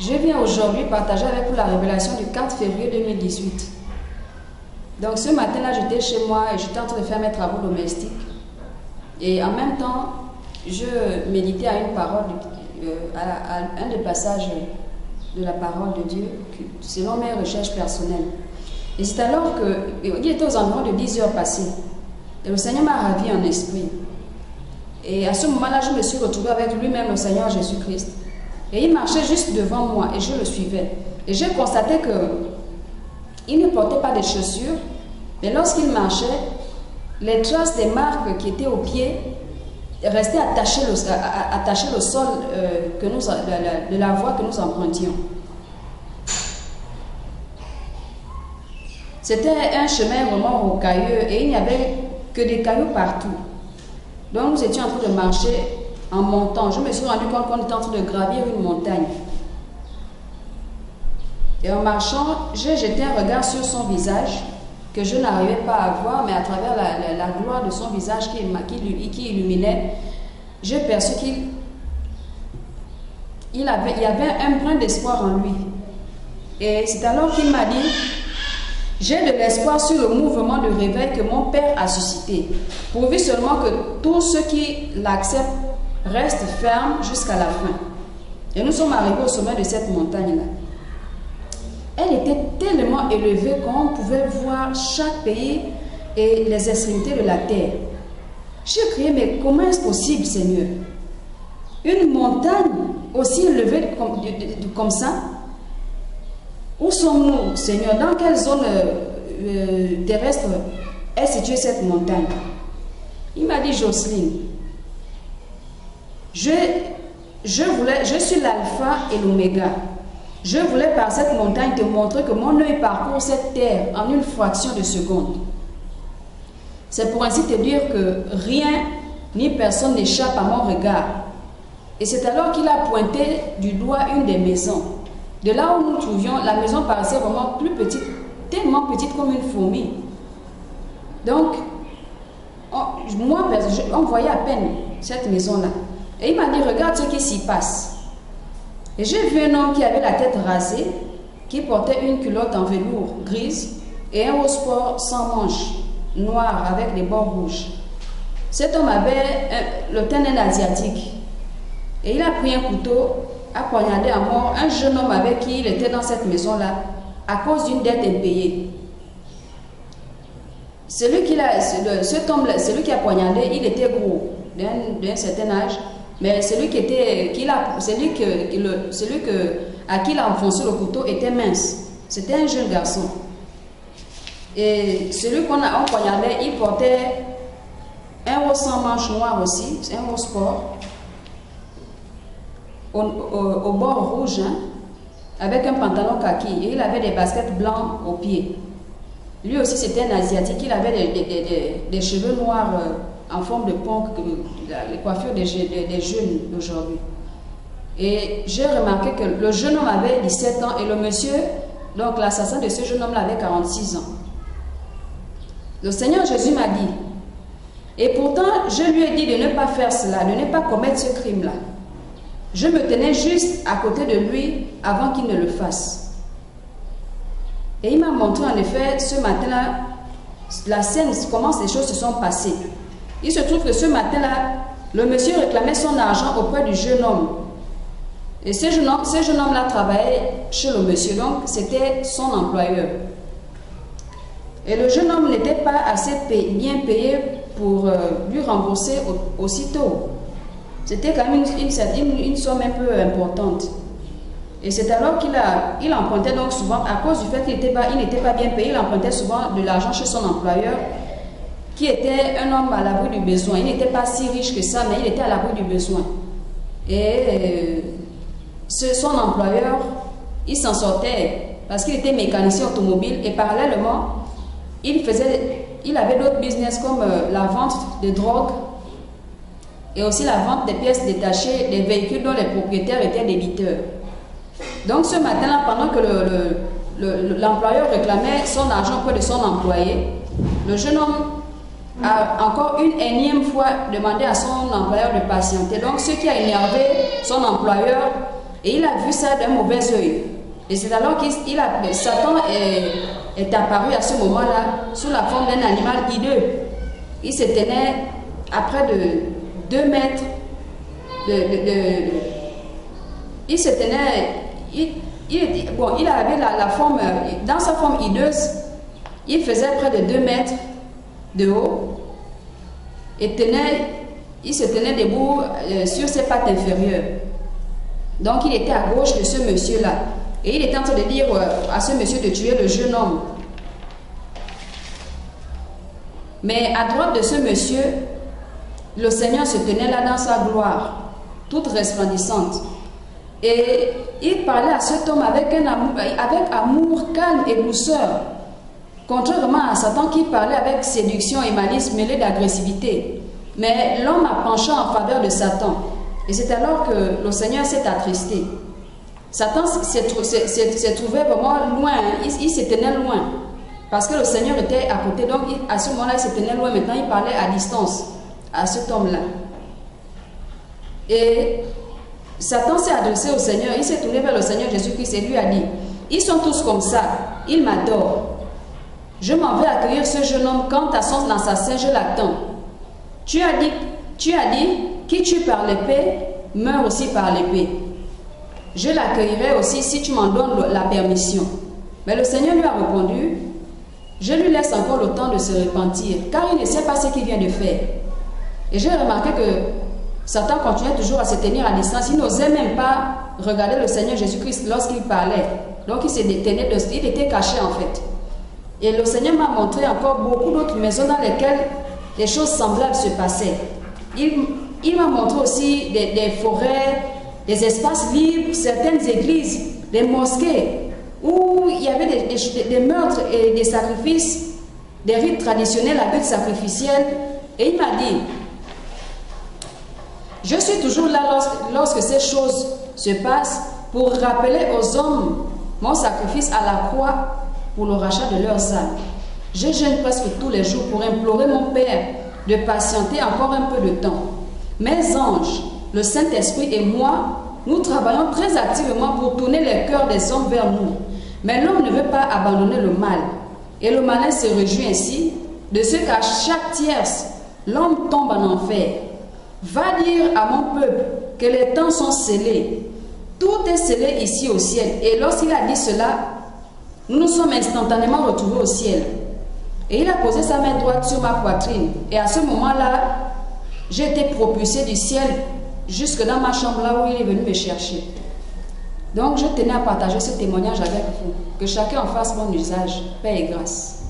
Je viens aujourd'hui partager avec vous la révélation du 4 février 2018. Donc ce matin-là, j'étais chez moi et j'étais en train de faire mes travaux domestiques. Et en même temps, je méditais à une parole, à un des passages de la parole de Dieu, selon mes recherches personnelles. Et c'est alors qu'il était aux environs de 10 heures passées. Et le Seigneur m'a ravi en esprit. Et à ce moment-là, je me suis retrouvée avec lui-même, le Seigneur Jésus-Christ. Et il marchait juste devant moi et je le suivais. Et j'ai constaté qu'il ne portait pas de chaussures, mais lorsqu'il marchait, les traces des marques qui étaient aux pieds restaient attachées au sol de la voie que nous empruntions. C'était un chemin vraiment rocailleux et il n'y avait que des cailloux partout. Donc nous étions en train de marcher en montant. Je me suis rendu compte qu'on était en train de gravir une montagne. Et en marchant, j'ai jeté un regard sur son visage que je n'arrivais pas à voir, mais à travers la gloire de son visage qui illuminait, j'ai perçu qu'il y avait un brin d'espoir en lui. Et c'est alors qu'il m'a dit: j'ai de l'espoir sur le mouvement de réveil que mon Père a suscité, pourvu seulement que tous ceux qui l'acceptent restent fermes jusqu'à la fin. Et nous sommes arrivés au sommet de cette montagne-là. Elle était tellement élevée qu'on pouvait voir chaque pays et les extrémités de la terre. J'ai crié: mais comment est-ce possible, Seigneur? Une montagne aussi élevée comme ça? Où sommes-nous, Seigneur? Dans quelle zone terrestre est située cette montagne? Il m'a dit: Jocelyne, je suis l'alpha et l'oméga. Je voulais par cette montagne te montrer que mon œil parcourt cette terre en une fraction de seconde. C'est pour ainsi te dire que rien ni personne n'échappe à mon regard. Et c'est alors qu'il a pointé du doigt une des maisons. De là où nous nous trouvions, la maison paraissait vraiment plus petite, tellement petite comme une fourmi. Donc, on voyait à peine cette maison-là. Et il m'a dit: regarde ce qui s'y passe. Et j'ai vu un homme qui avait la tête rasée, qui portait une culotte en velours grise et un haut sport sans manches, noir avec des bords rouges. Cet homme avait le teint d'un asiatique. Et il a pris un couteau, a poignardé à mort un jeune homme avec qui il était dans cette maison-là, à cause d'une dette impayée. Celui qui a poignardé, il était gros, d'un certain âge. Mais celui à qui il a enfoncé le couteau était mince. C'était un jeune garçon. Et celui qu'on a poignardé, il portait un haut sans manches noir aussi, un haut sport, au bord rouge, hein, avec un pantalon kaki. Et il avait des baskets blancs aux pieds. Lui aussi, c'était un asiatique. Il avait des cheveux noirs en forme de ponque, les coiffures des jeunes d'aujourd'hui. Et j'ai remarqué que le jeune homme avait 17 ans et le monsieur, donc l'assassin de ce jeune homme-là, avait 46 ans. Le Seigneur Jésus m'a dit, et pourtant je lui ai dit de ne pas faire cela, de ne pas commettre ce crime-là. Je me tenais juste à côté de lui avant qu'il ne le fasse. Et il m'a montré en effet ce matin-là la scène, comment ces choses se sont passées. Il se trouve que ce matin-là, le monsieur réclamait son argent auprès du jeune homme. Et ce jeune homme-là travaillait chez le monsieur, donc c'était son employeur. Et le jeune homme n'était pas assez bien payé pour lui rembourser aussitôt. C'était quand même une somme un peu importante. Et c'est alors qu'il empruntait donc souvent, à cause du fait qu'il n'était pas bien payé, il empruntait souvent de l'argent chez son employeur, qui était un homme à l'abri du besoin. Il n'était pas si riche que ça, mais il était à l'abri du besoin. Et son employeur, il s'en sortait parce qu'il était mécanicien automobile et parallèlement, il avait d'autres business comme la vente de drogue et aussi la vente des pièces détachées des véhicules dont les propriétaires étaient débiteurs. Donc ce matin-là, pendant que l'employeur réclamait son argent auprès de son employé, le jeune homme a encore une énième fois demandé à son employeur de patienter. Donc ce qui a énervé son employeur Et il a vu ça d'un mauvais œil. Et c'est alors que Satan est apparu à ce moment-là sous la forme d'un animal hideux. Il se tenait à près de 2 mètres il se tenait, il avait la forme, dans sa forme hideuse, il faisait près de 2 mètres de haut et il se tenait debout sur ses pattes inférieures. Donc il était à gauche de ce monsieur-là. Et il était en train de dire à ce monsieur de tuer le jeune homme. Mais à droite de ce monsieur, le Seigneur se tenait là dans sa gloire, toute resplendissante. Et il parlait à cet homme avec amour, calme et douceur, contrairement à Satan qui parlait avec séduction et malice mêlée d'agressivité. Mais l'homme a penché en faveur de Satan. Et c'est alors que le Seigneur s'est attristé. Satan s'est trouvé vraiment loin, il se tenait loin, parce que le Seigneur était à côté. Donc à ce moment-là, il se tenait loin. Maintenant, il parlait à distance à cet homme-là. Et Satan s'est adressé au Seigneur, il s'est tourné vers le Seigneur Jésus-Christ et lui a dit, ils sont tous comme ça, ils m'adorent. Je m'en vais accueillir ce jeune homme quand dans sa sein, je l'attends. Tu as dit, qui tue par l'épée, meurt aussi par l'épée. Je l'accueillerai aussi si tu m'en donnes la permission. Mais le Seigneur lui a répondu, je lui laisse encore le temps de se repentir, car il ne sait pas ce qu'il vient de faire. Et j'ai remarqué que Satan continuait toujours à se tenir à distance. Il n'osait même pas regarder le Seigneur Jésus-Christ lorsqu'il parlait. Donc il était caché en fait. Et le Seigneur m'a montré encore beaucoup d'autres maisons dans lesquelles des choses semblables se passaient. Il m'a montré aussi des forêts, des espaces libres, certaines églises, des mosquées, où il y avait des meurtres et des sacrifices, des rites traditionnels à but sacrificiel. Et il m'a dit, je suis toujours là lorsque ces choses se passent pour rappeler aux hommes mon sacrifice à la croix pour le rachat de leurs âmes. Je jeûne presque tous les jours pour implorer mon Père de patienter encore un peu de temps. Mes anges, le Saint-Esprit et moi, nous travaillons très activement pour tourner les cœurs des hommes vers nous. Mais l'homme ne veut pas abandonner le mal. Et le malin se réjouit ainsi de ce qu'à chaque tierce, l'homme tombe en enfer. Va dire à mon peuple que les temps sont scellés. Tout est scellé ici au ciel. Et lorsqu'il a dit cela, nous nous sommes instantanément retrouvés au ciel. Et il a posé sa main droite sur ma poitrine. Et à ce moment-là, j'ai été propulsé du ciel jusque dans ma chambre, là où il est venu me chercher. Donc je tenais à partager ce témoignage avec vous. Que chacun en fasse bon usage. Paix et grâce.